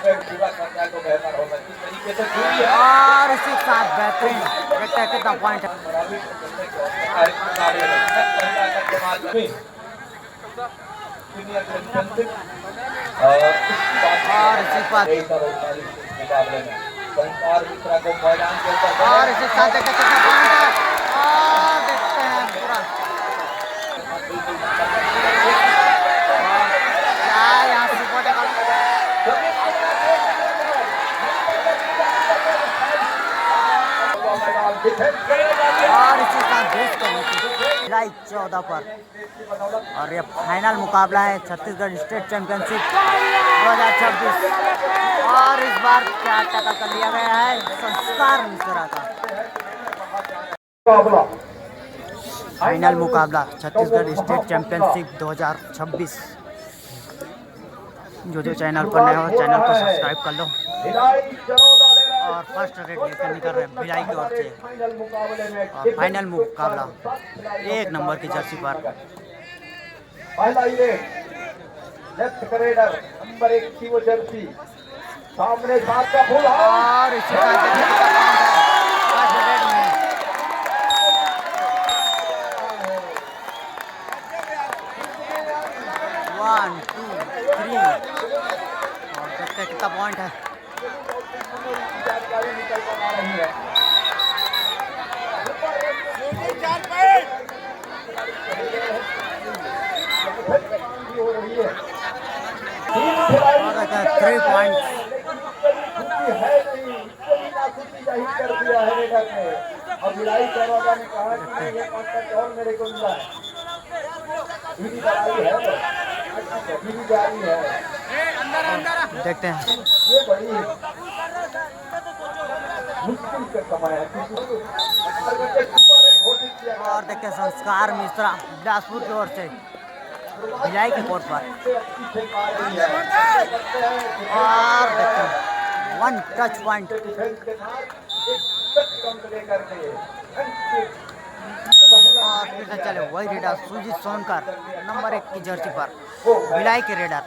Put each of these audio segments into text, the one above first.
और इसी के साथ बेहतरीन देखते हैं कितना पॉइंट है। और इसी के बाद और इसी के साथ देखते हैं कितना पॉइंट है। और देखते हैं पूरा क्या यहाँ सुपर और इसी का देश जुलाई 14 पर। और ये फाइनल मुकाबला है छत्तीसगढ़ स्टेट चैंपियनशिप 2026। और इस बार क्या टक्कर कर लिया गया है संस्कार मिश्रा का। फाइनल मुकाबला छत्तीसगढ़ स्टेट चैंपियनशिप 2026। जो चैनल पर नए हो चैनल को सब्सक्राइब कर लो। और फर्स्ट रेड लेकर निकल रहे भिलाई की ओर से। और फाइनल मुकाबला 1 नंबर की जर्सी पर। पहला लेफ्ट करेडर नंबर 1 की वो जर्सी सामने 7 का फूल। और इसी का फर्स्ट रेड में 1 2 3। और देखते कितना पॉइंट है। जानकारी निकल कर आ रही है। हो रही है 3 पॉइंट है नहीं, कोई नाखुशी जाहिर कर दिया है रेडर ने। अब भिलाई दरवाजा ने कहा कि नहीं ये कॉन्ट्रैक्ट और मेरे को मिला है। भी जारी है, भी जारी है। देखते हैं ये बड़ी मुश्किल का समय है। और देखते संस्कार मिश्रा बिलासपुर की ओर से भिलाई के कोर्ट पर। और देखते हैं 1 टच पॉइंट। और फिर से चले वही रेडर सुजीत सोनकर नंबर 1 की जर्सी पर भिलाई के रेडर।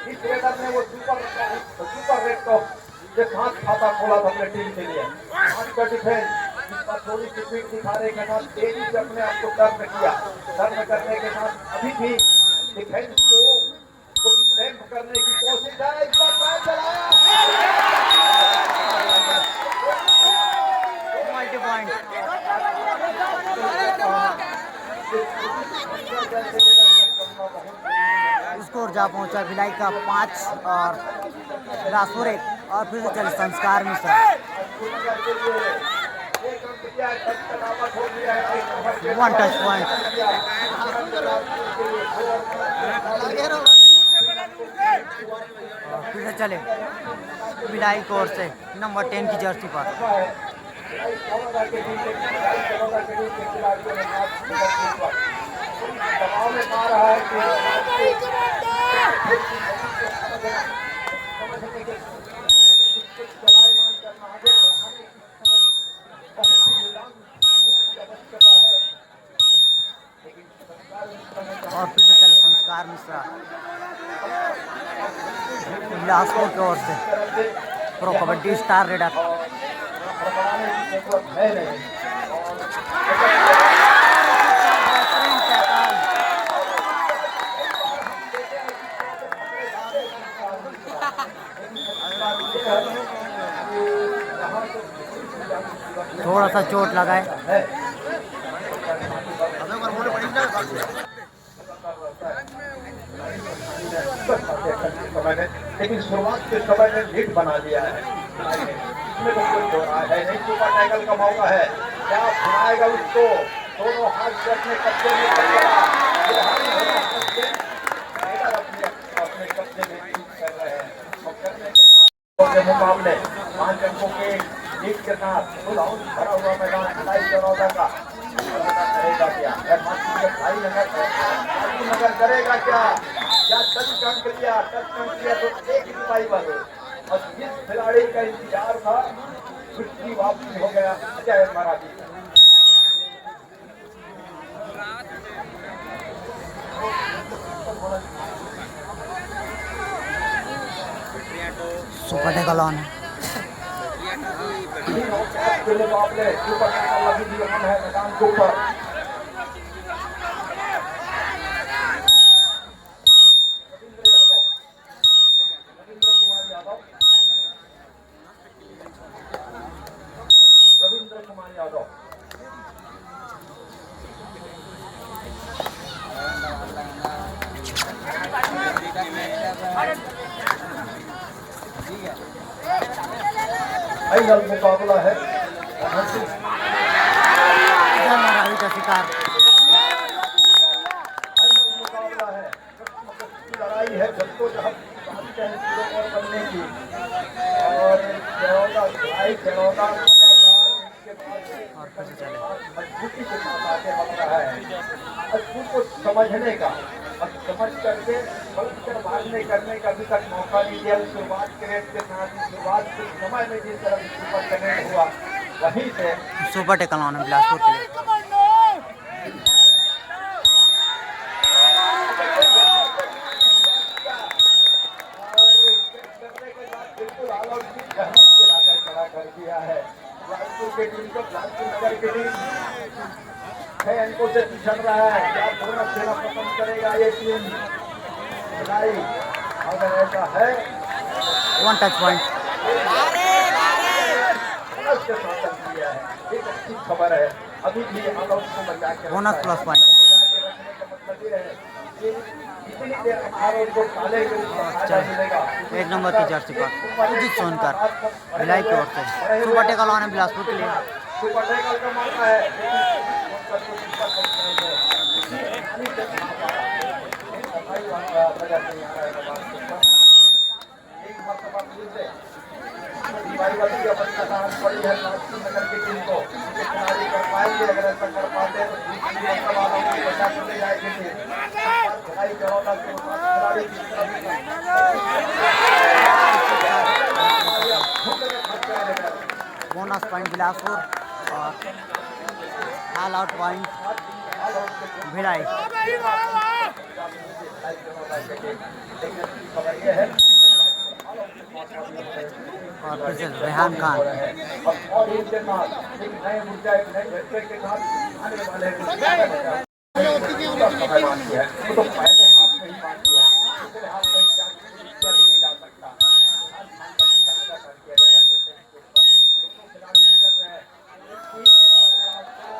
इस रेडर ने वो सुपर रेड को के साथ खाता खोला था अपने टीम के लिए। आज का डिफेंस थोड़ी सी स्पीड दिखाने के साथ तेजी से अपने आप को टर्न किया। टर्न करने के साथ अभी भी डिफेंस को टैंप करने की कोशिश है। इस पर ट्राई चलाया मल्टी पॉइंट। स्कोर जा पहुंचा भिलाई का 5 और बिलासपुर 1। और फिर से चले संस्कार मिश्रा 1 टच पॉइंट। और फिर से चले भिलाई की ओर से नंबर 10 की जर्सी पर। और फिर से चले संस्कार मिश्रा बिलासपुर की ओर से प्रो कबड्डी स्टार रेडर। थोड़ा सा चोट लगा है। लेकिन शुरुआत के समय में लीड बना दिया है। इसमें तो कोई दो राय है नहीं। सुपर टाइगर का मौका है, क्या सुनाएगा उसको। दोनों हाथ से अपने कब्जे में अपने कब्जे में कर रहे हैं। और करने के मुकाबले 5 अंकों के लीड के साथ भरा हुआ मैदान भिलाई दरवाजा का करेगा क्या, भाई करेगा क्या। क्या टच अंक लिया तो एक ही पाई वाले। और जिस खिलाड़ी का इंतजार था उसकी वापसी हो गया Ajay Marathi. Super tackle on है। के मुकाबले सुपर टैकल अभी भी ऑन है मैदान के ऊपर। रविंद्र कुमार यादव फाइनल मुकाबला है रवि का शिकार। फाइनल मुकाबला है लड़ाई है जद्दोजहद बनने की और मजबूती के साथ आगे बढ़ रहा है। मजबूत को समझने का और समझ करके कर भागने करने का अभी तक मौका नहीं दिया। शुरुआत क्रेट के साथ शुरुआत के समय में जिस तरह सुपर कनेक्ट हुआ वहीं से सुपर टैकल ऑन है बिलासपुर के लिए। बिल्कुल ऑल आउट की खड़ा कर दिया है बिलासपुर की टीम को। बिलासपुर नगर की टीम है इनको से चल रहा है क्या दोनों खेलना पसंद करेगा ये टीम खिलाड़ी। अगर ऐसा है वन टच पॉइंट। उसके साथ दिया है एक अच्छी खबर है। अभी भी ऑल आउट को बचा के बोनस प्लस पॉइंट। मतलब ये है कि इतनी देर हमारे को काले मिलेगा। एक नंबर की जर्सी पर सुजीत सोनकर भिलाई की ओर से सुपर टैकल ऑन है बिलासपुर के लिए। सुपर टैकल का मारना है पड़ी है नगर की टीम को खिलाड़ी कर पाएंगे। अगर ऐसा कर पाते तो बचा चले जाएगी खिलाड़ी बोनस पॉइंट बिलासपुर और ऑल आउट पॉइंट भिलाई। और फिर से रेहान खान और इनके साथ एक नए ऊर्जा एक नए झटके के साथ आने वाले है तो पहले हाथ में ही बाकी है दूसरे हाथ में क्या भी नहीं जा सकता।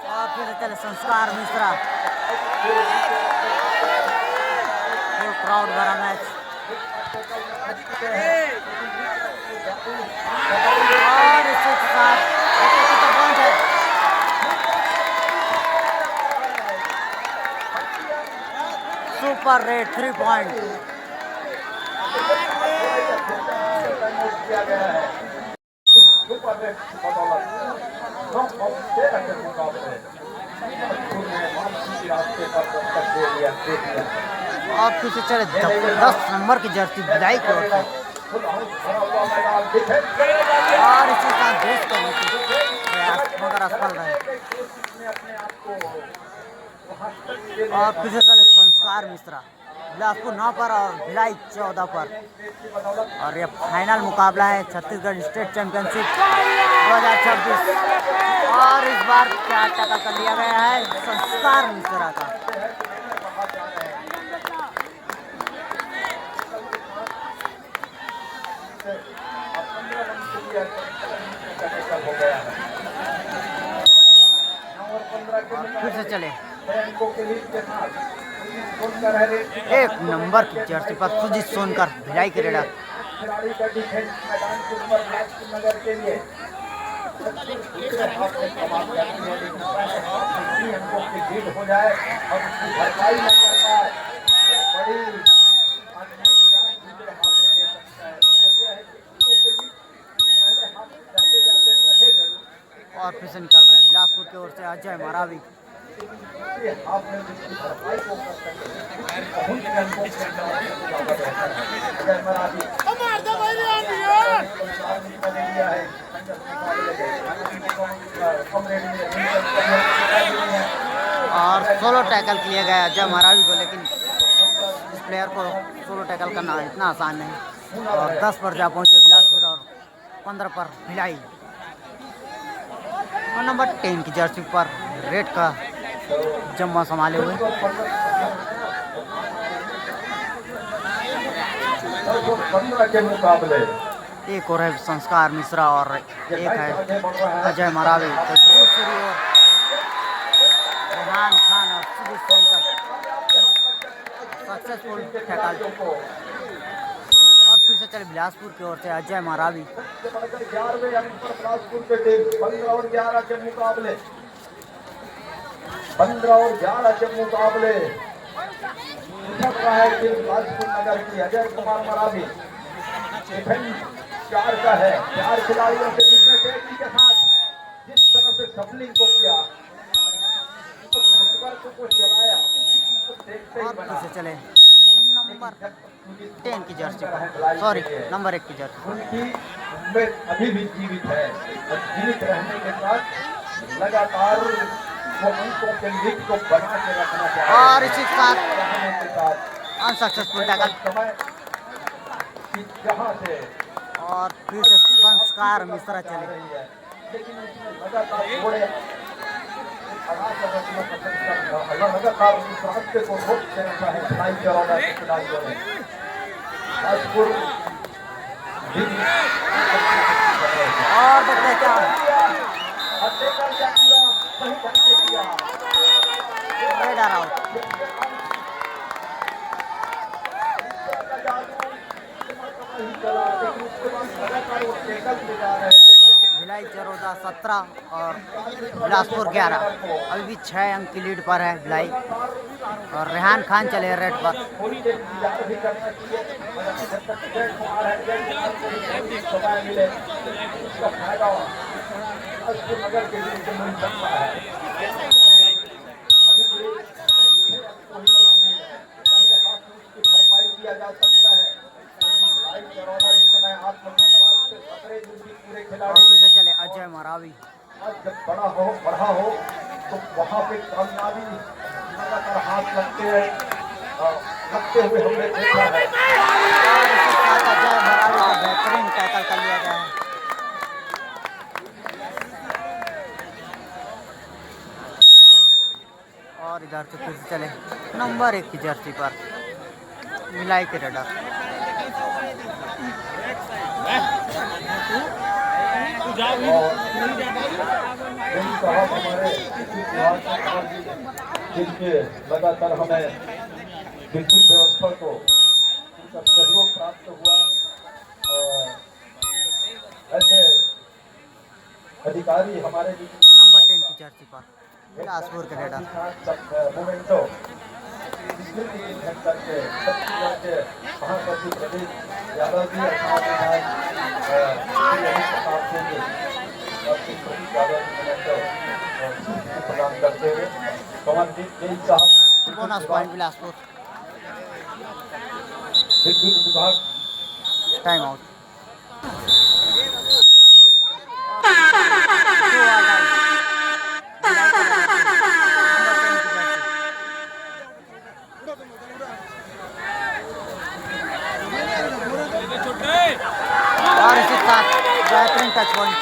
और फिर से चले संस्कार मिश्रा। फुल क्राउड भरा मैच। और इसके साथ पॉइंट है। Super red 3 point. किया गया है सुपर रेड बदौलत 9 13 के मुकाबले रास्ते पर दे दिया। और फिर से चले 10 नंबर की जर्सी भिलाई की ओर से। और इसी साथ देश करने की प्रयास मगर असफल रहे। और फिर से चले संस्कार मिश्रा बिलासपुर 9 पर और भिलाई 14 पर। और ये फाइनल मुकाबला है छत्तीसगढ़ स्टेट चैंपियनशिप 2026। और इस बार क्या टक्कर कर लिया गया है संस्कार मिश्रा का। फिर से चले 1 नंबर की जर्सी पर सुजीत सोनकर भिलाई के रेडर। खिलाड़ी का डिफेंस मैदान के ऊपर नगर के लिए हो जाए और उसकी भरपाई नहीं कर पाए बड़ी और फिर से निकल रहे हैं बिलासपुर की ओर से अजय मरावी। और सोलो टैकल किया गया अजय मरावी को, लेकिन इस प्लेयर को सोलो टैकल करना इतना आसान नहीं। और 10 पर जा पहुंचे बिलासपुर 15 पर भिलाई। और नंबर 10 की जर्सी पर रेड का जम्मा संभाले हुए 15 के मुकाबले एक और है संस्कार मिश्रा और एक है अजय मरावी। तो दूसरी ओर रेहान खान और सुदीप सोनकर सक्सेसफुल टैकल। और फिर से चले बिलासपुर की ओर से अजय मरावी। 11वें अंक पर बिलासपुर के टीम 15 और 11 के मुकाबले 15 और 11 के मुकाबले उठक रहा है टीम बिलासपुर नगर की। अजय कुमार मरावी डिफेंस 4 का है। 4 खिलाड़ियों के बीच में तेजी के साथ जिस तरह से शफलिंग को किया, फुटवर्क को चलाया, तो देखते ही और फिर बना। से चले नंबर 10 की जर्सी पर, सॉरी नंबर 1 की जर्सी। उनकी उम्मीद अभी भी जीवित है और जीवित रहने के साथ लगातार वो अंकों के लीड को बना के रखना चाहिए। और इसी के साथ रहने के साथ अनसक्सेसफुल टैकल। समय कि जहाँ से और फिर से संस्कार मिश्रा चले। लेकिन उसने लगातार थोड़े लगातार उस रास्ते को रोकते रखा है खिलाई चरौदा के खिलाड़ियों ने। बिलासपुर और देखते क्या अटेकर क्या किया, सही ढंग से किया। Red out. चला, लेकिन उसके बाद लगातार वो टेकल पे जा रहे हैं। भिलाई चरौदा 17 और बिलासपुर 11। अभी भी 6 अंक की लीड पर है भिलाई। और रेहान खान चले रेड पर। थोड़ी देर इंतजार भी करना चाहिए, मगर जब तक जय कुमार है, जय कुमार को भी समय मिले उसका फायदा बिलासपुर नगर के लिए मिल सकता है। अभी भी उसकी भरपाई किया जा सकता है। भाई चरौदा इस समय आत्मविश्वास से खतरे दूसरी पूरे और खिलाड़ी फिर से चले अजय मरावी। आज जब बढ़ा हो तो वहाँ पे कामयाबी लगातार हाथ लगते हुए हमने देखा है। और इसके साथ अजय मरावी को बेहतरीन टैकल कर लिया गया है। और इधर से फिर से चले नंबर 1 की जर्सी पर भिलाई के रेडर। जिनके लगातार हमें विद्युत व्यवस्था को उनका सहयोग प्राप्त हुआ। ऐसे अधिकारी हमारे नंबर 10 की जर्सी पर बिलासपुर के रेडर। मोमेंटो करके छत्तीसगढ़ के महासचिव प्रदीप यादव जी प्रदान करते हुए कमांडेंट साहब बोनस पॉइंट बिलासपुर। विद्युत विभाग टाइम आउट। और इसी के साथ बेहतरीन टच पॉइंट।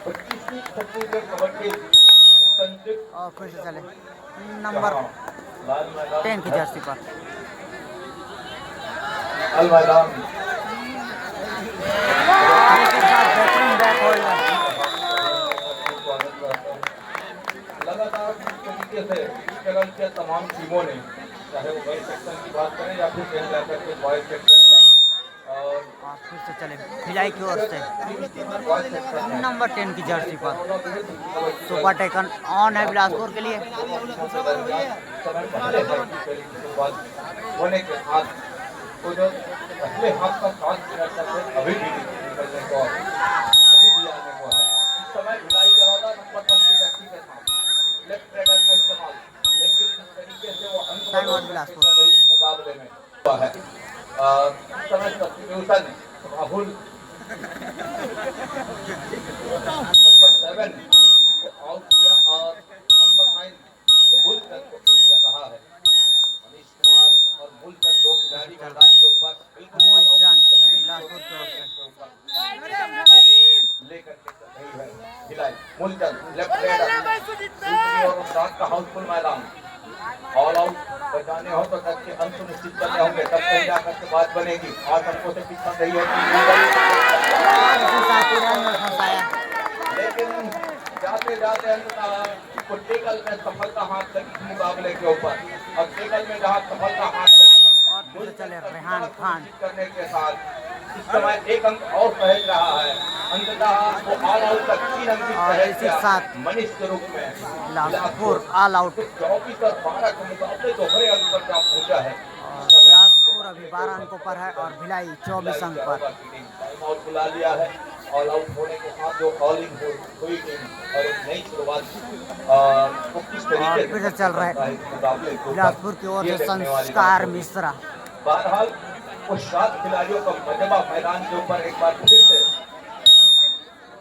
25वीं छत्तीसगढ़ कबड्डी और फिर से चले नंबर 10 की जर्सी पर अल मैदान इसी के साथ बेहतरीन बैक होल्डर। लगातार इस तरीके से स्ट्रगल किया तमाम टीमों ने, चाहे वो गर्ल्स सेक्शन की बात करें या फिर कहीं जाकर के बॉयज सेक्शन का। और और फिर से चले भिलाई की ओर से नंबर 10 की जर्सी पर सुपर टेकन ऑन है बिलासपुर के लिए। होने के बाद वो जो पहले हाथ का काज किया करते अभी भी निकलने को अभी भी आने को है। इस समय भिलाई चरौदा नंबर 10 की जर्सी के साथ लेफ्ट रेडर का इस्तेमाल, लेकिन इस तरीके से वो अंक इस मुकाबले में हुआ है। इस समय सब्स्टिट्यूशन राहुल नंबर 7 को आउट किया और नंबर 9 मूलचंद को फील कर रहा है। मनीष कुमार और मूलचंद दो खिलाड़ी मैदान के ऊपर बिल्कुल मूलचंद बिलासपुर की ओर से मूलचंद लेफ्ट रेडर, दूसरी ओर रात का हाउसफुल मैदान। ऑल आउट बचाने हो तो तक के अंत निश्चित करने होंगे, तब कहीं जाकर के बात बनेगी। 8 अंकों से पीछा रही और इसी साथ ही रन में फंसाया। लेकिन जाते जाते अंततः को टेकल में सफलता हाथ लगी मुकाबले के ऊपर, और टेकल में जहाँ सफलता हाथ लगी और फिर चले रेहान खान करने के साथ इस समय 1 अंक और सहेज रहा है। अंततः वो ऑल आउट तक 3 अंक और सहेज इसी गया साथ मनीष के रूप में। बिलासपुर ऑल आउट 24 और 12 के मुकाबले दोहरे अंक पर जा पहुंचा है। और बिलासपुर अभी 12 अंकों पर है और भिलाई 24 अंक पर। टाइम आउट बुला लिया है। ऑल आउट होने के साथ जो ऑलिंग हुई टीम और एक नई शुरुआत को किस तरीके और फिर से चल रहा है मुकाबले को बिलासपुर की ओर से संस्कार मिश्रा। बहरहाल वो 7 खिलाड़ियों का मजबा मैदान के ऊपर एक बार फिर से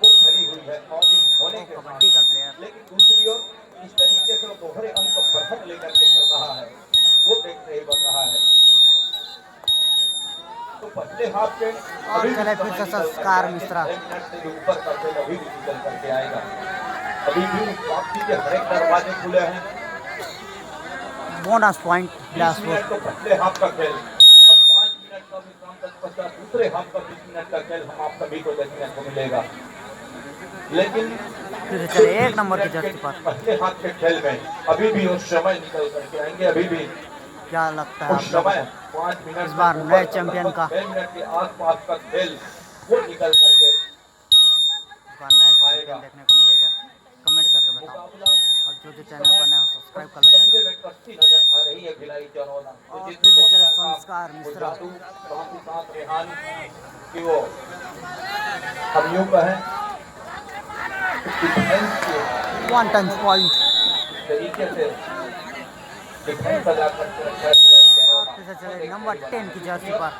वो खड़ी हुई है ऑलिंग होने के कबड्डी का प्लेयर। लेकिन दूसरी ओर इस तरीके से वो दोहरे अंक बढ़त लेकर के चल रहा है, वो देखते ही बन रहा है। तो पहले हाथ पे और चले फिर से संस्कार मिश्रा। ऊपर का खेल अभी भी निकल करके आएगा। अभी भी वापसी के हर एक दरवाजे खुले हैं। Bonus point 20 Bilaspur. मिनट तो पहले हाफ का खेल, अब 5 मिनट का विश्राम तत्पश्चात दूसरे हाफ का 20 मिनट का खेल हम आप सभी को देखने को मिलेगा। लेकिन फिर से चले 1 नंबर की जर्सी पर। पहले हाथ के खेल में अभी भी उस समय निकल करके आएंगे। अभी भी क्या लगता है उस आप लोगों समय को 5 मिनट इस बार नए चैंपियन का 6 मिनट के आसपास का खेल वो निकल करके इस बार नया चैंपियन देखने को मिलेगा? कमेंट करके बताओ मुकाबला और जो चैनल पर नया हो सब्सक्राइब कर लो चैनल। में कस्ती नजर आ रही है भिलाई चरौदा। और फिर से चले संस्कार मिश्रा। साथ ही साथ रेहान की वो हम यूं कहें डिफेंस के 1 टच पॉइंट। तरीके से डिफेंस अदा करके रखा है भिलाई चरौदा। और फिर से चले नंबर 10 की जर्सी पर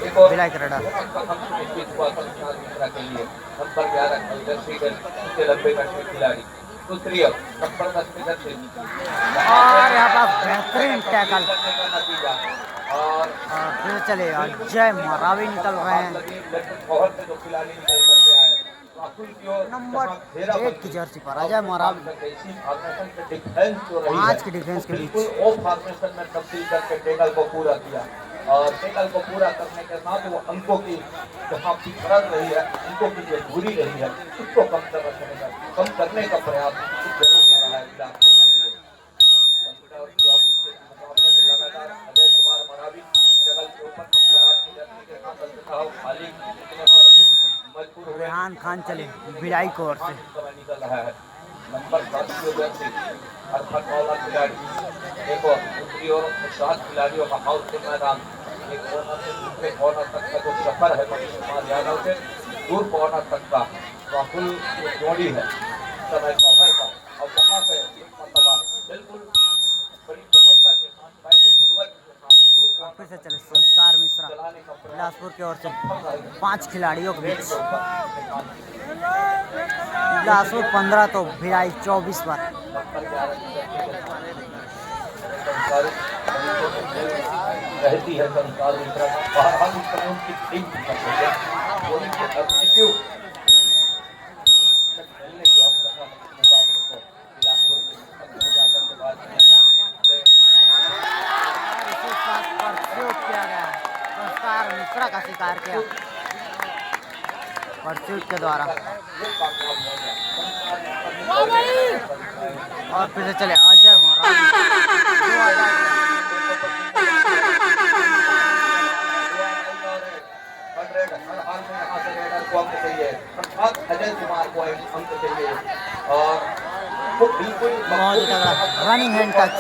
एक और भिलाई क्रेडा। निश्चित हुआ संस्कार मिश्रा के लिए नंबर 11 के लंबे कट के खिलाड़ी। दूसरी ओर नंबर 10 के दर्शी और यहाँ पर बेहतरीन टैकल। नतीजा और फिर से चले अजय मरावी निकल रहे हैं बहुत से जो खिलाड़ी निकल करके आए नंबर 8 की जर्सी पर अजय मरावी। 5 की डिफेंस के बीच ओ फॉर्मेशन में तब्दील करके टेकल को पूरा किया और टेकल को पूरा करने के साथ वो अंकों की जहाँ की फर्क रही है, अंकों की जो दूरी रही है उसको कम करने का प्रयास जरूर कर रहा है बिलासपुर के लिए। 24 के मुकाबले में लगातार अजय कुमार मरावी टेबल के ऊपर नंबर 8 की जर्सी के साथ अंततः खाली मजबूर हुए। रेहान खान चले भिलाई की ओर से। निकल रहा है नंबर 7 की जर्सी अर्थात वाला खिलाड़ी। एक और दूसरी ओर 7 खिलाड़ियों का हाउसफुल मैदान। एक कॉर्नर से दूसरे कॉर्नर तक का जो सफर है मनीष कुमार यादव से दूर कॉर्नर तक का राहुल जोड़ी है समय कवर का और वहाँ से बिल्कुल बड़ी सफलता के साथ बैटिंग फुटवर्क के साथ दूर और फिर से चले संस्कार मिश्रा बिलासपुर की ओर से। 5 खिलाड़ियों के बीच बिलासपुर 15 तो भिलाई 24 पर। रहती है संस्कार मिश्रा बहरहाल इस समय उनकी टीम खेलने की अवसर मुकाबले को बिलासपुर के जाकर के बाद इसी साथ परस्यूट किया गया संस्कार मिश्रा का शिकार किया परस्यूट के द्वारा। और फिर से चले अजय मरावी। अजय कुमार को अंक चाहिए और वो बिल्कुल बहुत तगड़ा रनिंग हैंड टच।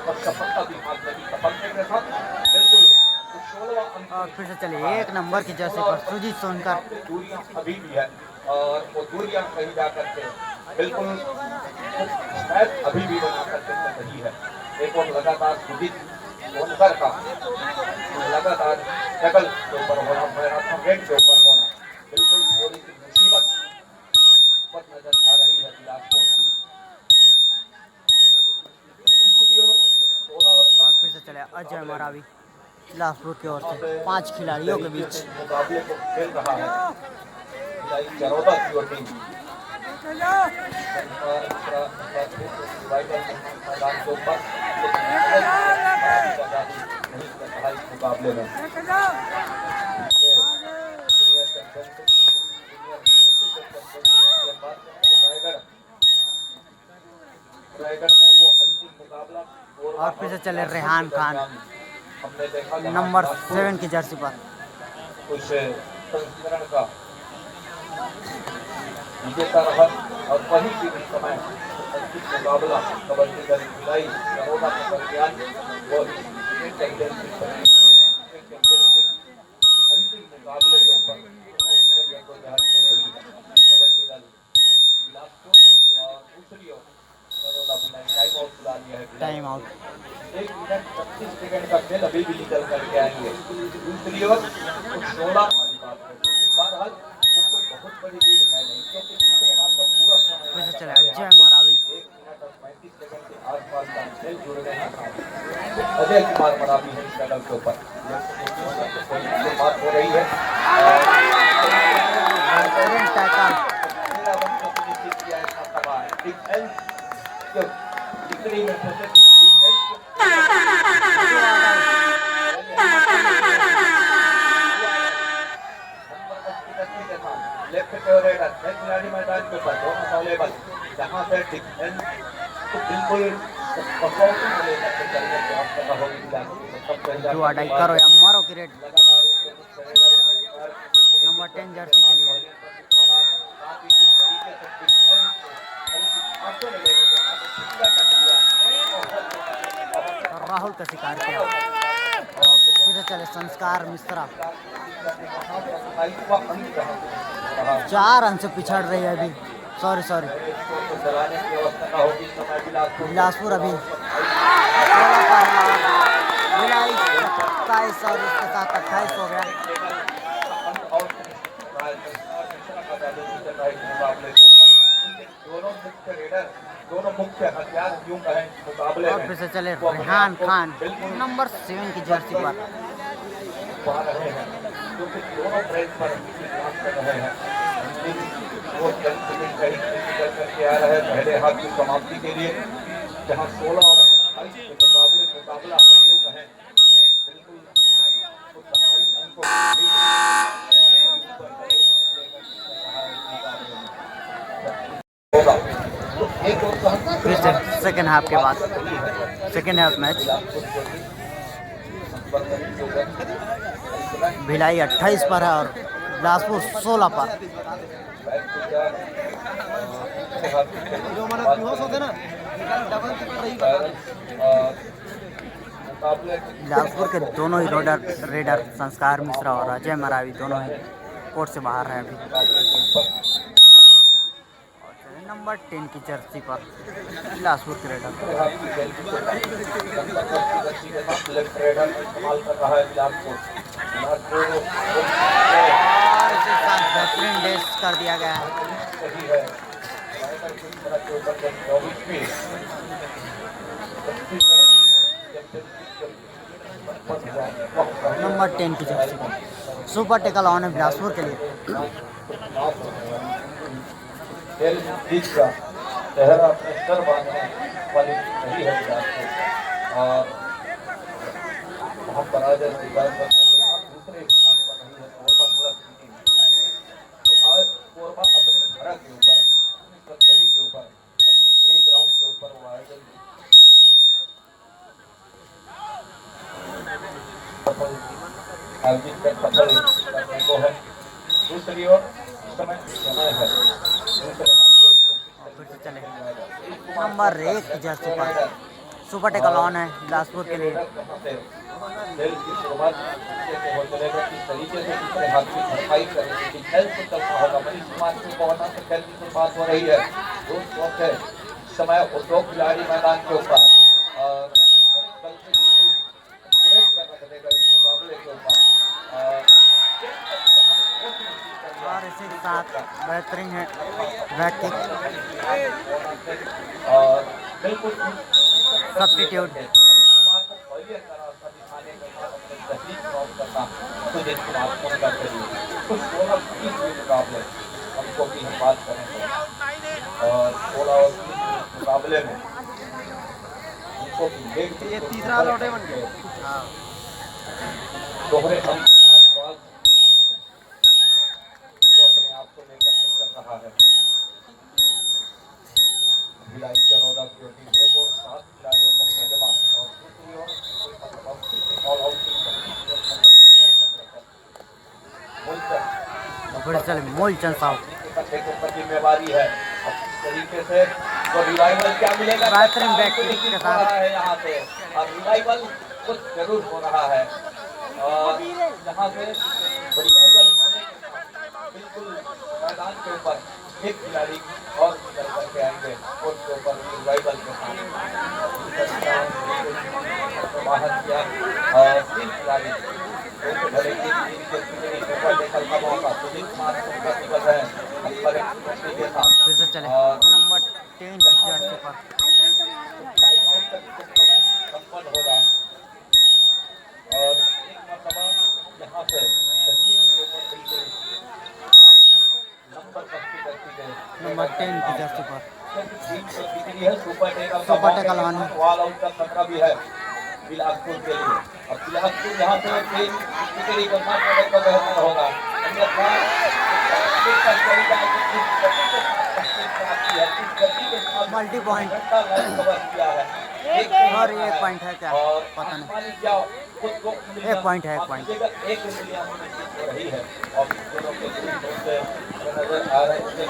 और सफलता भी हाथ लगी सफलता के साथ बिल्कुल 16वां अंक। और फिर से चले 1 नंबर की जर्सी पर सुजीत सोनकर। दूरियां अभी भी है और वो दूरियां कहीं जा करके बिल्कुल शायद अभी भी बना करके चल रही है। एक और लगातार सुजीत सोनकर का लगातार टेबल के ऊपर होना मैराथन रेट के ऊपर होना बिल्कुल थोड़ी सी मुसीबत पर नजर आ रही है बिलासपुर। दूसरी ओर 16 और फिर से चले अजय मरावी बिलासपुर की ओर से 5 खिलाड़ियों के बीच मुकाबले को खेल रहा है चरौदा की ओर टीम मैदान के ऊपर मुकाबले में रायगढ़ में वो अंतिम मुकाबला और फिर से चले रेहान खान हमने देखा नंबर 7 की जर्सी पर कुछ संस्करण का विजेता रहा और वही भी इस समय अंतिम मुकाबला कबड्डी का खिलाई चरौदा के दरमियान वो चैंपियनशिप अंतिम मुकाबले के ऊपर कबड्डी दल बिलासपुर और दूसरी ओर चरौदा टाइम आउट बुला लिया है टाइम आउट 1 मिनट 25 सेकंड का खेल अभी भी निकल करके आएंगे दूसरी ओर कुछ 16 वाली बात है बहरहाल वो कोई बहुत बड़ी लीड है नहीं क्योंकि दूसरे हाथ पर पूरा समय फिर से चले अजय मरावी 1 मिनट और 35 सेकंड के आसपास का खेल जुड़ रहे हैं अजय कुमार मरावी है इस मेडल के ऊपर बात हो रही है जितनी में लेफ्ट फेवरेट खिलाड़ी मैदान के ऊपर दोनों अवेलेबल जहां से डिफेंस को बिल्कुल जो अडाई करो या मारो की रेड नंबर 10 जर्सी के लिए राहुल का शिकार किया और फिर चले संस्कार मिश्रा 4 रन से पिछड़ रही है अभी सॉरी बिलासपुर अभी 27 और उसके साथ 28 हो गया दोनों मुख्य हथियार यूं कहें मुकाबले और फिर से चले रेहान खान नंबर 7 की जर्सी पर रहे हैं क्योंकि दोनों ट्रेन पर काम कर रहे हैं वो करके आ रहे हैं पहले हाथ की समाप्ति के लिए जहां 16 और 28 के मुकाबला हम यूं कहें बिल्कुल फिर से सेकेंड हाफ के बाद सेकेंड हाफ मैच भिलाई 28 पर है और बिलासपुर 16 पर बिलासपुर के दोनों ही रेडर संस्कार मिश्रा और अजय मरावी दोनों ही कोर्ट से बाहर हैं अभी नंबर 10 की जर्सी पर बिलासपुर के रेडर बेहतरीन डेस कर दिया गया है नंबर 10 की जर्सी पर सुपर टेकल ऑन है बिलासपुर के लिए खेल जीत का चेहरा अपने सर बांधने वाली नहीं है बिलासपुर और वहाँ पराजय स्वीकार करने के बाद दूसरे स्थान पर नहीं है तो आज कोरबा अपने घर के ऊपर अपनी सर्जरी के ऊपर अपने ग्रे ग्राउंड के ऊपर वो आयोजन आयोजित कर सफल करने को है दूसरी ओर समय है चले नंबर 1 की जर्सी पर सुपर टेकल ऑन है बिलासपुर के लिए खेल की शुरुआत हो चलेगा इस तरीके से दूसरे हाथ की सफाई करने की खेल से चलता होगा मनीष कुमार की कोना से खेल की शुरुआत हो रही है दोस्त है समय दो खिलाड़ी मैदान के ऊपर और इस मुकाबले के ऊपर और इसी के साथ बेहतरीन है बैक किक और बिल्कुल सब्स्टिट्यूट तकलीफ क्रॉस करना सुजीत कुमार उनका चाहिए। कुछ 16-20 मुकाबले हमको भी हम बात करें तो, और 16 और 20 मुकाबले में हमको ये तीसरा लौटे बन गए। दोहरे अंक आसपास वो अपने आप को लेकर के चल रहा है। भिलाई चरौदा की टीम एक और 7 खिलाड़ियों को सजमा और दूसरी ओर ऑल आउट मूलचंद साहब जिम्मेवारी है। अब इस तरीके से तो रिवाइवल क्या मिलेगा, बेहतरीन बैटिंग के साथ है यहाँ से, और रिवाइवल कुछ जरूर हो रहा है, और यहाँ से रिवाइवल होने के साथ बिल्कुल मैदान के ऊपर एक खिलाड़ी और निकल करके आएंगे कोर्ट के ऊपर रिवाइवल के साथ बाहर किया, और 3 खिलाड़ी भले ही निकल का मौका सुजीत कुमार उनका निकल रहे हैं के साथ। फिर से चले नंबर 10 जर्सी पर संपन्न होगा, और एक मरतबा यहाँ से तस्लीम के ऊपर बिल्कुल नंबर नंबर 10 की जर्सी पर सुपर टेकल ऑल आउट का खतरा भी है बिलासपुर के लिए। और बिलासपुर यहाँ से टिकरी को साथ में तो बेहतर होगा, अन्यथा मल्टी पॉइंट कवर किया है और ये एक पॉइंट है क्या पता नहीं, एक पॉइंट है, एक पॉइंट। एक उंगलियां हो रही है, और दोनों के नजर आ रहे हैं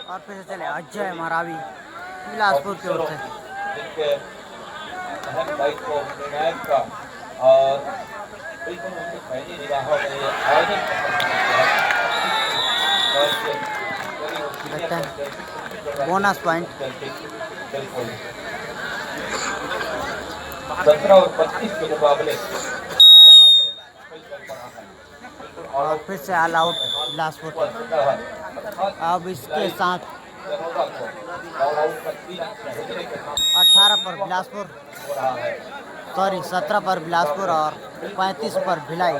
और फिर से चले अजय मरावी बिलासपुर की ओर से जिनके अहम दायित्व निर्णायक का, और बिल्कुल उनकी पहली निगाहों में ये आयोजन बोनस पॉइंट। बिल्कुल 17 और 25 के मुकाबले और फिर से ऑल आउट बिलासपुर पर। अब इसके साथ 18 पर बिलासपुर, सॉरी 17 पर बिलासपुर और 35 पर भिलाई,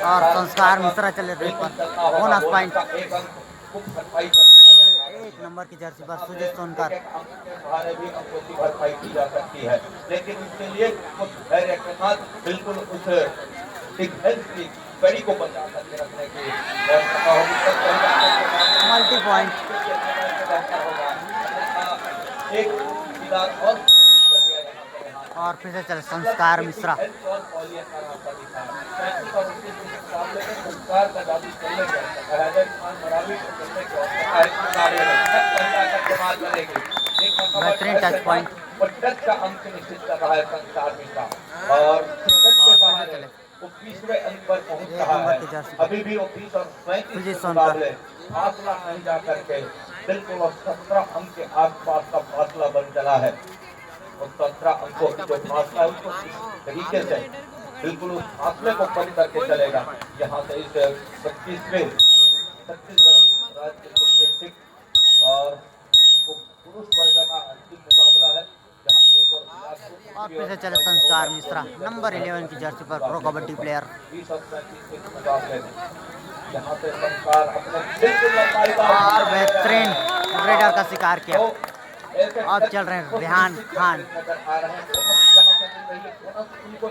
और संस्कार मिश्रा चले रेड पर बोनस पॉइंट। 1 नंबर की जर्सी पर सुजीत सोनकर भी अंकों की भरपाई की जा सकती है, लेकिन उसके लिए कुछ धैर्य के साथ बिल्कुल उस डिफेंस की कड़ी को बचा करके रखने की मल्टी पॉइंट। एक और फिर से चले संस्कार मिश्रा बेहतरीन टच पॉइंट। का अंक निश्चित कर रहा है संस्कार मिश्रा, और वो 20वें अंक पर पहुंच रहा है। अभी भी वो 20 और 35 मुकाबले फासला नहीं जा करके बिल्कुल 17 अंक के आसपास का फासला बन चला है, और 17 अंकों की जो फासला है उसको इस तरीके से बिल्कुल उस फासले को कम करके चलेगा। यहाँ से इस 25वें छत्तीसगढ़ राज्य डिस्ट्रिक्ट और पुरुष वर्ग का अंतिम मुकाबला है, जहाँ एक और फिर से चले संस्कार मिश्रा नंबर 11 की जर्सी पर प्रो कबड्डी प्लेयर। 20 और 35 के मुकाबले में यहाँ से संस्कार अपने बिल्कुल लंबाई और बेहतरीन रेडर का शिकार किया। अब चल रहे हैं रेहान खान, नजर आ रहे हैं, जहाँ से उनको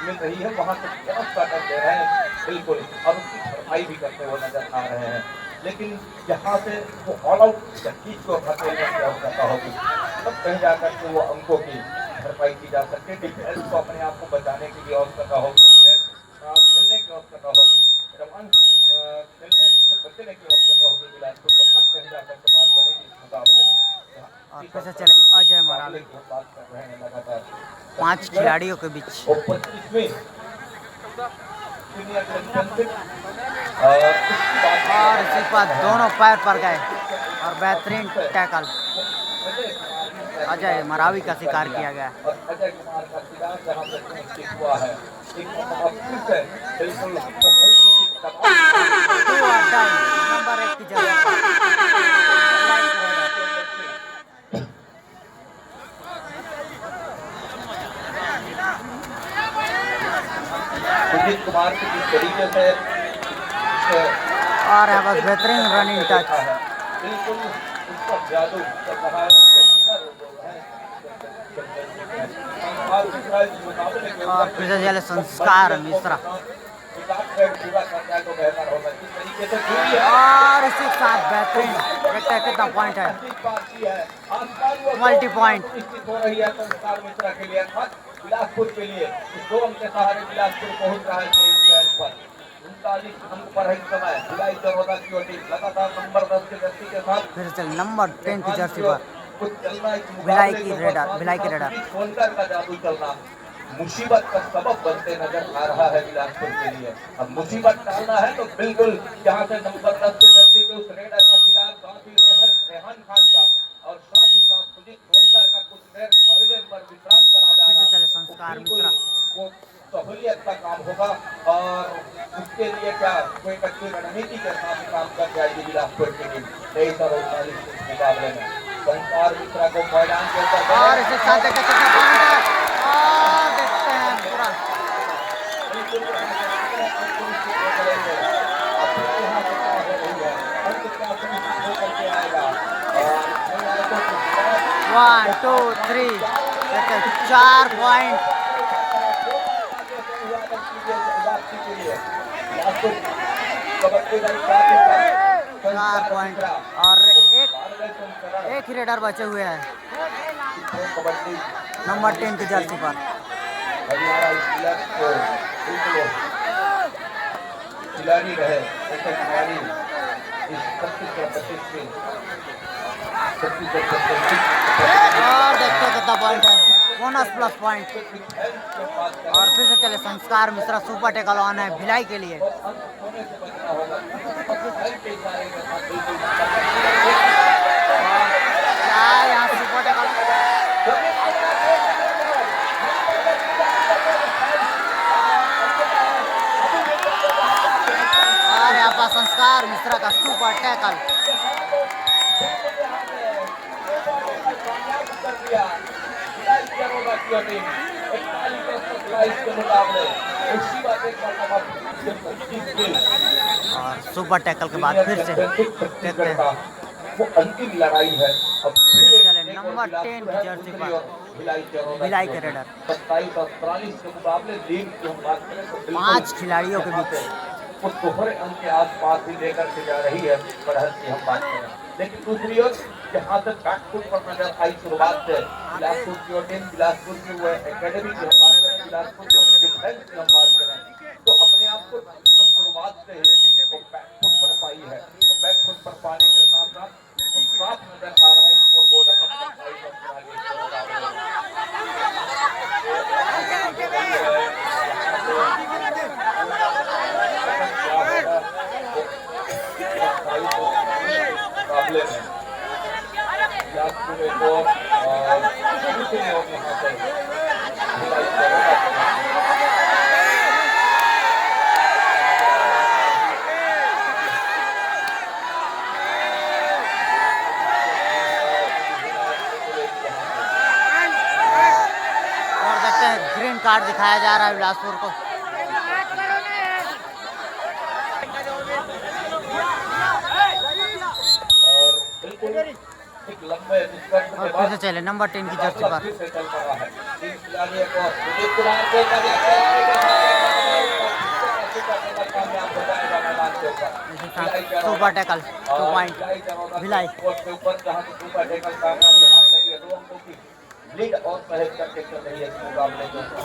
मिल रही है वहाँ से बहुत पैटर्न दे रहे हैं बिल्कुल, और उसकी भरपाई भी करते हुए नजर आ रहे हैं, लेकिन यहाँ से वो ऑल आउट चीज को हथेली में आवश्यकता होगी, तब कहीं जाकर के वो अंकों की भरपाई की जा सकती है। डिफेंस को अपने आप को बचाने की भी आवश्यकता होगी, उससे खेलने की आवश्यकता होगी, रवान खेलने से बचने की आवश्यकता होगी बिलासपुर को, तब कहीं जाकर के बात बनेगी इस मुकाबले में। और फिर से चले अजय मरावी बात कर रहे हैं लगातार 5 खिलाड़ियों के बीच। और 25वें सीनियर चैंपियनशिप और इसी पर दोनों पैर पर गए और बेहतरीन टैकल अजय मरावी का शिकार किया गया। और अजय कुमार का शिकार जहां पे निश्चित हुआ है, एक बिल्कुल नंबर 1 की जगह मोहित कुमार की जिस तरीके से और यहाँ बस बेहतरीन रनिंग टच। बिल्कुल उस पर जादू कर रहा है, उसके विनर हो गए हैं। और फिर से चले संस्कार मिश्रा पूरा करना है तो बेहतर होगा। जिस तरीके से दूरी है और इसी के साथ बेहतरीन देखते हैं कितना पॉइंट है। मल्टी पॉइंट निश्चित हो रही है संस्कार मिश्रा के लिए, बिलासपुर के लिए। इस 2 अंक के सहारे बिलासपुर पहुंच रहा है सेमीफाइनल पर। 39 अंक पर है इस समय भिलाई चरोदा की टीम लगातार नंबर 10 के जर्सी के साथ। फिर से नंबर 10 की जर्सी पर कुछ चलना इस भिलाई मुकाबले की के रेडर, ऊपर भिलाई की रेडर। सोनकर का जादू चलना मुसीबत का सबब बनते नजर आ रहा है बिलासपुर के लिए। अब मुसीबत डालना है तो बिल्कुल जहां से नंबर 10 के जर्सी के उस रेडर का शिकार साथ ही रेहान खान का और साथ ही साथ सुजीत सोनकर का कुछ देर पहले पर विश्राम करा जा फिर से रहा चले है। संस्कार बिल्कुल मिश्रा। वो सहूलियत का काम होगा और उसके लिए क्या कोई अच्छी रणनीति के साथ काम कर जाएगी बिलासपुर की टीम 23 और 39 के मुकाबले में। संस्कार मिश्रा को मैदान के ऊपर और इसके साथ देखते हैं कितना पॉइंट है। और देखते हैं पूरा वन टू थ्री देखते हैं 4 पॉइंट। चार पॉइंट और एक ही रेडर बचे हुए हैं नंबर 10 की जर्सी पर। खिलाड़ी रहे ऐसे खिलाड़ी इस 25 में और देखते हैं कितना पॉइंट है, बोनस प्लस पॉइंट। और फिर से चले संस्कार मिश्रा सुपर टेकल ऑन है भिलाई के लिए। क्या यहाँ सुपर टेकल और यहाँ पर संस्कार मिश्रा का सुपर टैकल। और सुपर टैकल के बाद फिर से देखते हैं वो अंतिम लड़ाई है। अब फिर से चले नंबर 10 की जर्सी पर भिलाई के रेडर। 27 और 43 के मुकाबले लीग की हम बात करें तो बिल्कुल 5 खिलाड़ियों के बीच उस दोहरे अंक के आसपास ही लेकर के जा रही है बढ़त की हम बात करें। लेकिन दूसरी ओर जहाँ से बैकफुट पर नजर आई शुरुआत से बिलासपुर की और टीम बिलासपुर की वो एकेडमी की हम बात करें, बिलासपुर की डिफेंस की हम बात करें तो अपने आप को शुरुआत से ही वो बैकफुट पर पाई है। और बैकफुट पर पाने के साथ साथ साफ नजर आ रहा है स्कोर बोर्ड मुकाबले में बिलासपुर एक और दूसरी ओर यहाँ पे और देखते हैं ग्रीन कार्ड दिखाया जा रहा है बिलासपुर को। और बिल्कुल एक लंबे निष्कर्ष के और फिर बाद से चले नंबर 10 की जर्सी पर। फिर से चल पड़ा है। तीन खिलाड़ियों को सुजीत कुमार को कामयाब बताएगा मैदान के ऊपर। Super tackle 2 point Bhilai. के ऊपर जहां से सुपर टैकल कामयाबी हाथ लगी है 2 अंकों की लीड और सहेज करके चल रही है इस मुकाबले के ऊपर।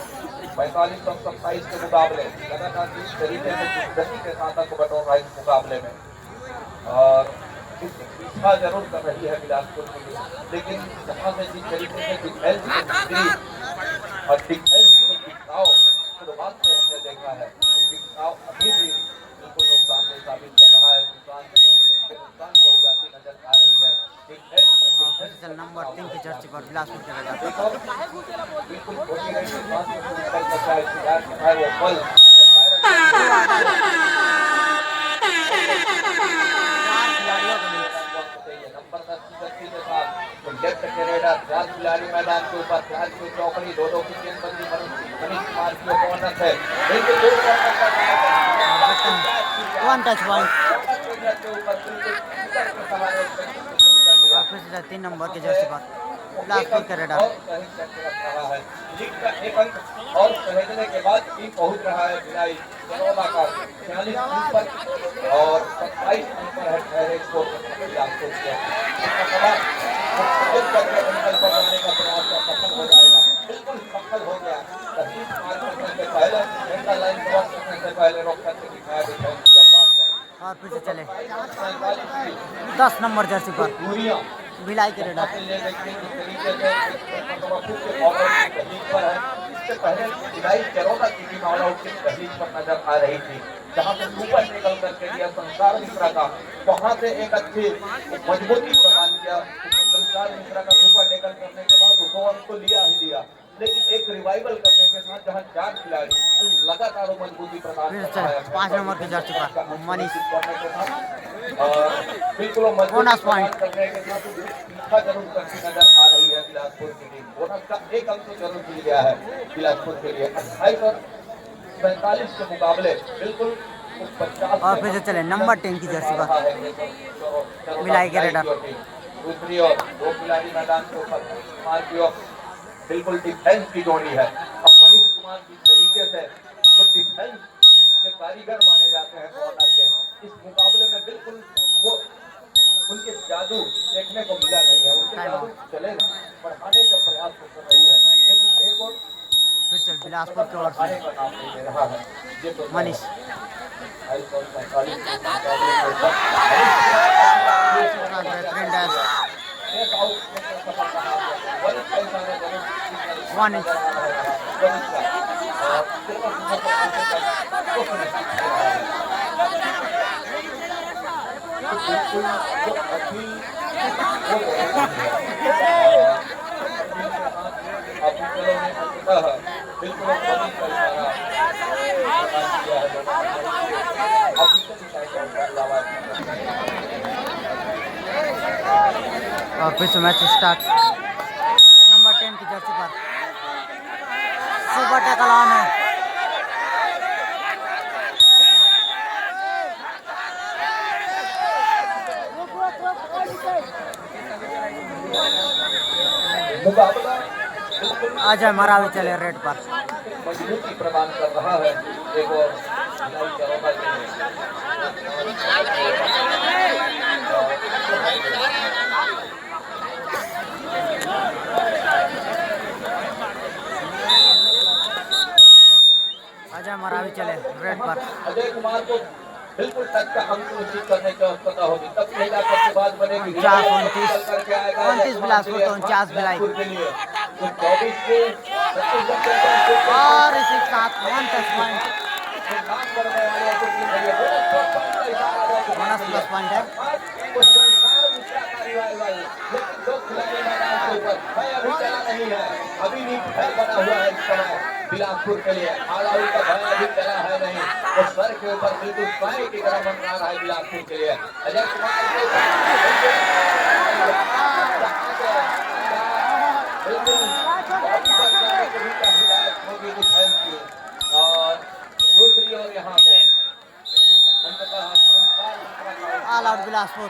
45 और 27 के मुकाबले लगातार जिस तरीके से जिस गति के साथ आगे बढ़ रहा है इस मुकाबले में और पीछा जरूर कर रही है बिलासपुर की टीम, लेकिन जहाँ से जिस तरीके से डिफेंस की बिक्री और डिफेंस को बिखराव शुरुआत से हमने देखा है, बिखराव अभी भी बिल्कुल नुकसान नहीं साबित कर रहा है। नुकसान पहुंचाती नजर आ रही है डिफेंस में। नंबर 3 की जर्सी पर बिलासपुर के रेडर। बिल्कुल छोटी रही बात को निकल सकता है शिकार है वो बल लेफ्ट के रेडर 4 खिलाड़ी मैदान के ऊपर 4 की चौकड़ी 2-2 की गेंदबंदी मनीष कुमार की ओपोनेंट है बिल्कुल दूर वन टच पॉइंट। के ऊपर और फिर से 3 नंबर के जर्सी पर बिलासपुर के रेडर। लीग का एक अंक और सहेजने के बाद टीम पहुंच रहा है भिलाई चरौदा का 46 अंक पर और 27 अंक पर है ठहरे स्कोर बिलासपुर के बनाने का प्रयास सफल हो जाएगा बिल्कुल सफल हो गया मार करने से पहले सेंटर लाइन क्रॉस करने से पहले रोक करके दिखाया डिफेंस की हम बात करें और फिर से चले 10 नंबर जर्सी पर दूरियां भिलाई के रेडर। इससे पहले भिलाई चरौदा की टीम ऑल आउट की तहलील पर नजर आ रही थी जहां से ऊपर निकल करके दिया संसार मिश्रा का वहां से एक अच्छी मजबूती प्रदान किया संसार मिश्रा का सुपर टैकल करने के बाद 2 अंक को लिया ही लिया लेकिन एक रिवाइवल करने के साथ जहां 4 खिलाड़ी लगातार मजबूती प्रदान फिर से चले 5 नंबर के जर्सी पर मनीष बिल्कुल बोनस पॉइंट करने के साथ पीछा जरूर करती नजर आ रही है बिलासपुर की टीम बोनस का एक अंक तो जरूर मिल गया है बिलासपुर के लिए 28 और 45 के मुकाबले बिल्कुल 50 और फिर से चले नंबर 10 की जर्सी पर भिलाई के रेडर। दूसरी ओर 2 खिलाड़ी मैदान के ऊपर बिल्कुल डिफेंस की जोड़ी है अब मनीष कुमार जिस तरीके से वो डिफेंस के कारीगर माने जाते हैं कॉर्नर के इस मुकाबले में बिल्कुल वो उनके जादू देखने को मिला नहीं है उनके जादू चले बढ़ाने का प्रयास कर रही है लेकिन एक और फिर चल बिलासपुर की ओर से बढ़ाने का नाम नहीं ले रहा है ये तो मनीष। 1 इंच और फिर से मैच स्टार्ट नंबर 10 की जर्सी पर सुपर टैकल ऑन है। अजय मरावी चले रेड पर मजबूती प्रदान कर रहा है एक और अजय मरावी चले रेड पर अजय कुमार को बिल्कुल टच का अंक सुनिश्चित करने की आवश्यकता होगी तब महिला के बाद बनेगी 29 बिलासपुर तो 49 भिलाई और इसी साथ 1 touch point bonus plus point है। अभी भी भय बना हुआ है इस समय बिलासपुर के लिए आलाउल का भय अभी चला है नहीं वो सर के ऊपर बिल्कुल पाए की तरह मंडरा रहा है बिलासपुर के लिए अजय कुमार और दूसरी ओर यहाँ पे all out Bilaspur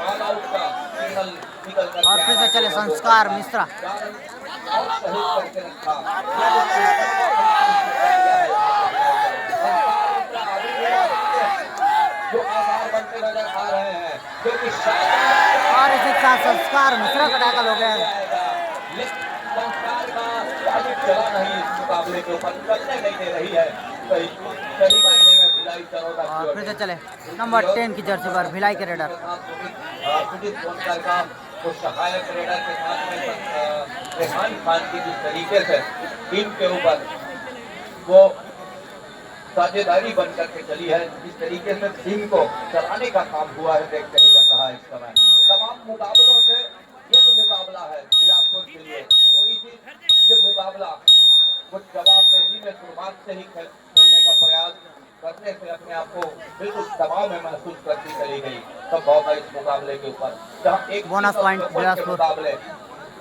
all out का सिग्नल निकल कर और फिर से चले संस्कार मिश्रा जो आधार बनते नजर आ रहे हैं जो कि और इसी साथ संस्कार मिश्रा का टैकल हो गया है। संस्कार का अभी चला नहीं इस मुकाबले के ऊपर चलने नहीं दे रही है सही मायने में भिलाई चरौदा और फिर से चले नंबर 10 की जर्सी पर भिलाई के रेडर का वो सहायक रेडर के साथ में रेहान खान की जिस तरीके से टीम के ऊपर वो साझेदारी बन करके चली है जिस तरीके से टीम को चलाने का काम हुआ है देखते ही बन रहा है इस समय तमाम मुकाबलों से ये जो मुकाबला है बिलासपुर के लिए थोड़ी सी ये मुकाबला वो जवाबदेही में शुरुआत से ही खेलने का प्रयास करने से अपने आप को बिल्कुल दबाव में महसूस करती चली गई। संभव है इस मुकाबले के ऊपर जहाँ एक बोनस पॉइंट बिलासपुर। मुकाबले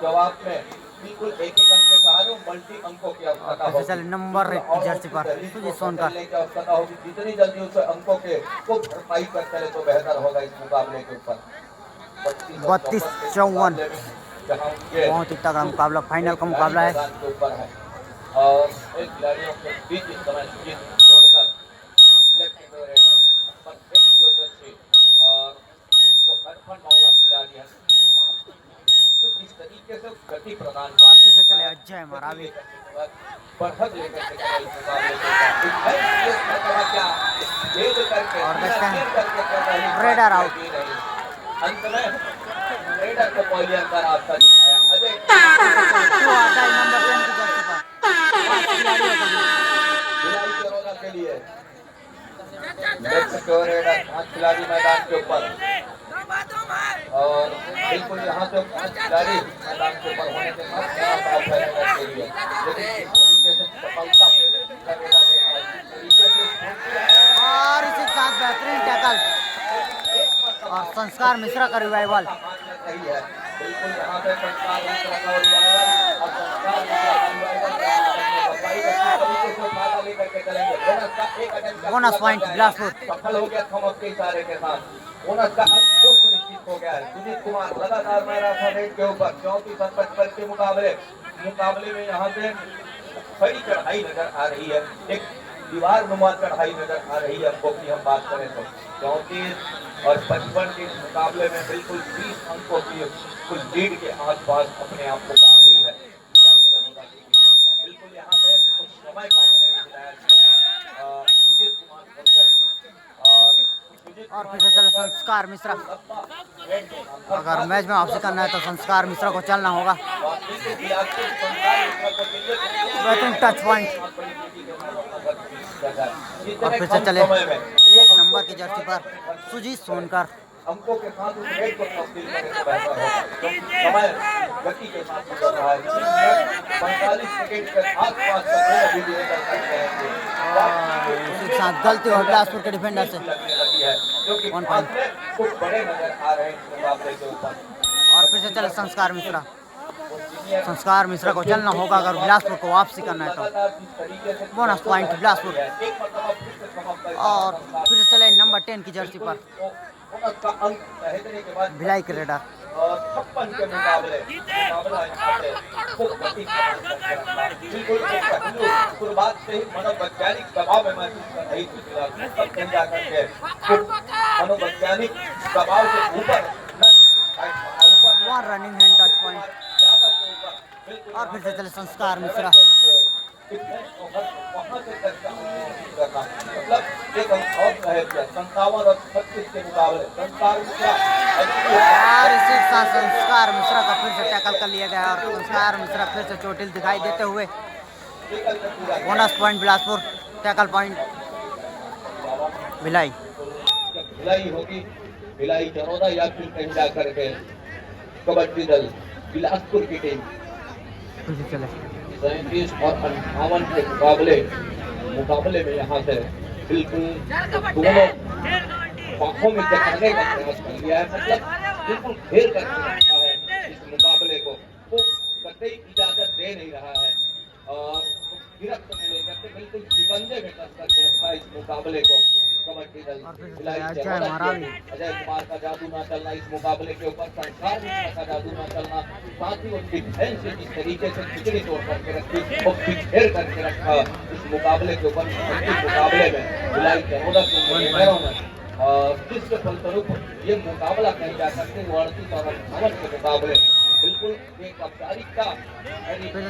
जवाब में बिल्कुल एक अंक के सहारे मल्टी अंकों की आवश्यकता और चले नंबर 1 की जर्सी पर सुजीत सोनकर। की आवश्यकता होगी। जितनी जल्दी उस अंकों के को भरपाई कर चले तो बेहतर होगा इस मुकाबले के ऊपर। 32-54 बहुत ही तगड़ा मुकाबला, फाइनल का मुकाबला है। और एक खिलाड़ियों के बीच इस समय छोड़कर लेफ्ट परफेक्ट से और वो हरफन मामला खिलाड़ी है तो जिस तरीके से गति प्रदान और फिर से चले अजय मरावी। बढ़त लेकर के चले इस मुकाबले और देखते हैं रेडर आउट। अंत में रेडर को पहले अंदर आपका दिखाया अजय नंबर 10 की जर्सी पर भिलाई चरोदा के लिए लेफ्ट की रेडर 5 खिलाड़ी मैदान के ऊपर और बिल्कुल यहाँ से 5 खिलाड़ी मैदान के ऊपर होने के साथ रेडर के लिए लेकिन तरीके से सफलता और इसी के साथ बेहतरीन टैकल और संस्कार मिश्रा का रिवाइवल। सही है बिल्कुल यहाँ पे संस्कार मिश्रा का रिवाइवल और संस्कार मिश्रा का बोनस पॉइंट बिलासपुर। सफल हो गया थॉमस के इशारे के साथ। बोनस का अंक 2 सुनिश्चित हो गया है। सुजीत कुमार लगातार मैराथन रेट के ऊपर 34-55 के मुकाबले में यहाँ से बड़ी चढ़ाई नजर आ रही है। एक दीवार नुमा चढ़ाई नजर आ रही है। अंकों की हम बात करें तो 34 और 55 के मुकाबले में बिल्कुल 20 अंकों की कुछ लीड के आसपास अपने आप को पा रही है। बिल्कुल यहाँ से कुछ समय काटने सुजीत कुमार और फिर से चले संस्कार मिश्रा। अगर मैच में वापसी करना है तो संस्कार मिश्रा को चलना होगा। बेहतरीन टच पॉइंट और फिर से चले 1 नंबर की जर्सी पर सुजीत सोनकर। अंकों के साथ उस रेट को तब्दील करें तो बेहतर होगा। समय गति के साथ गुजर रहा है। 45 सेकंड के आसपास अभी भी कर सकते हैं। उसी साथ गलती हो बिलासपुर के डिफेंडर से क्योंकि कुछ बड़े नजर आ रहे हैं मुकाबले के ऊपर। और फिर से चले संस्कार मिश्रा। संस्कार मिश्रा को चलना होगा अगर बिलासपुर को वापसी करना है तो। Bonus point Bilaspur. और फिर से चले नंबर 10 की जर्सी पर भिलाई के रेडर। और 56 के मुकाबला यहाँ पे खूब गति बिल्कुल शुरुआत से ही मनोवैज्ञानिक दबाव में महसूस कर रही थी। जाकर के मनोवैज्ञानिक दबाव से ऊपर रनिंग हैंड टच पॉइंट। और फिर से चले संस्कार मिश्रा। मतलब एक अंक और रहे 57 और 36 के मुकाबले संस्कार मिश्रा और इसी के साथ संस्कार मिश्रा का फिर से टैकल कर लिया गया और संस्कार मिश्रा फिर से चोटिल दिखाई देते हुए। Bonus point Bilaspur, tackle point Bhilai. Bhilai होगी, भिलाई चरोदा या फिर कहीं जाकर के कबड्डी दल बिलासपुर की टीम। चले 37 और 58 के मुकाबले में यहाँ से बिल्कुल दोनों बाहों में जमाने का प्रयास कर लिया है। मतलब बिल्कुल घेर कर रखा है इस मुकाबले को, वो कतई इजाजत दे नहीं रहा है और गिरफ्त में लेकर के बिल्कुल शिकंजे में कस करके रखा है इस मुकाबले को। कबड्डी दल अजय कुमार का जादू ना चलना इस मुकाबले के ऊपर, संस्कार मिश्रा का जादू ना चलना, साथ ही वो डिफेंस से जिस तरीके से खिचड़ी तोड़ करके रखी और घेर करके रखा इस मुकाबले के ऊपर। मुकाबले में भिलाई चरोदा और जिसके फलस्वरूप ये मुकाबला कहीं जा सकते 38 और 58 के मुकाबले बिल्कुल एक औपचारिकता।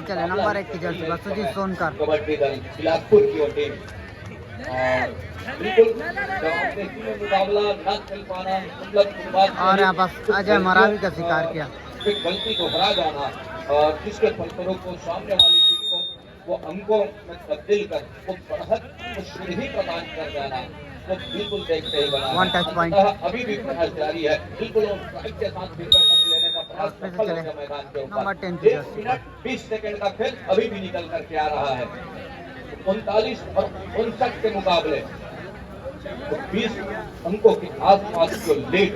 चले नंबर 1 की जर्सी पर सुजीत सोनकर। कबड्डी दल बिलासपुर की ओर टीम और बिल्कुल जवाबदेही में मुकाबला न खेल पाना, मतलब और यहाँ पर अजय मरावी का शिकार किया, गलती को हरा जाना और जिसके फलस्वरूप वो सामने वाली टीम को वो अंकों में तब्दील कर वो बढ़त सीढ़ी प्रदान कर जाना, वो बिल्कुल देखते ही बना। वन टच पॉइंट अभी भी प्रयास जारी है, बिल्कुल स्ट्राइक के साथ लेने का प्रयास सफल हो गया मैदान के ऊपर। 1 मिनट 20 सेकंड का खेल अभी भी निकल करके आ रहा है। 39 और 59 के मुकाबले तो 20 अंकों के आसपास जो लीड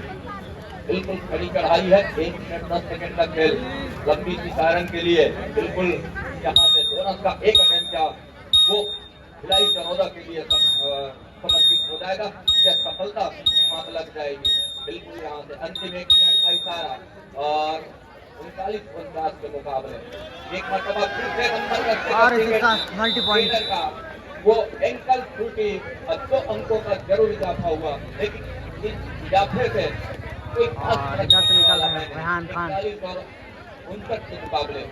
बिल्कुल खड़ी कढ़ाई है। 1 मिनट 10 सेकंड का खेल लंबी सी सारंग के लिए बिल्कुल यहाँ से बोनस का 1 अटेम्प्ट वो भिलाई चरौदा के लिए समर्पित हो जाएगा। यह सफलता हाथ लग जाएगी। बिल्कुल यहाँ से अंतिम 1 मिनट का इशारा और 39-49 के मुकाबले एक मरतबा फिर से नंबर करते और इसी का मल्टी पॉइंट का वो एंकल टूटी 2 अंकों का जरूर इजाफा हुआ, लेकिन इस इजाफे से कोई खास और फर्क इधर से निकल रहे हैं रेहान खान। 41 और 59 के मुकाबले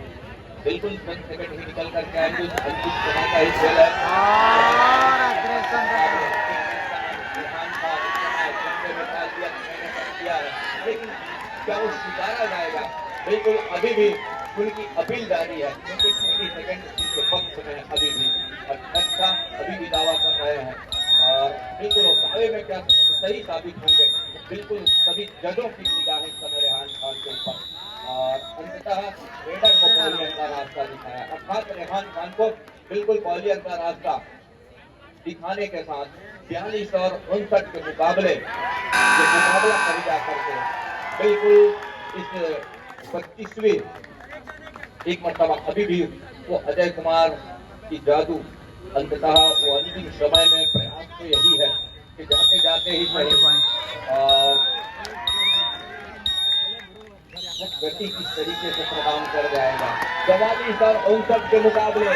बिल्कुल 10 सेकंड ही निकल करके आएंगे। अंतिम समय का ही खेल है और अग्रेसन रेहान खान में डाल दिया, मैंने कर दिया है, लेकिन क्या वो स्वीकारा जाएगा? बिल्कुल अभी भी उनकी अपील जारी है, क्योंकि 20 सेकंड उनके पक्ष में है अभी भी, और अच्छा अभी भी दावा कर रहे हैं। और बिल्कुल वो दावे में क्या सही साबित होंगे, बिल्कुल सभी जजों की निगाहें इस समय रेहान खान के ऊपर, और अंततः रेडर को बॉलियर का रास्ता दिखाया, अर्थात रेहान खान को बिल्कुल बॉलियर का रास्ता दिखाने के साथ 42 और 59 के मुकाबले जो मुकाबला कर जा करके बिल्कुल इस 25वीं एक मरतबा अभी भी वो अजय कुमार की जादू, अंततः वो अंतिम समय में प्रयास तो यही है कि जाते जाते ही मल्टी पॉइंट और वो गति किस तरीके से प्रदान कर जाएगा। 44 और 59 के मुकाबले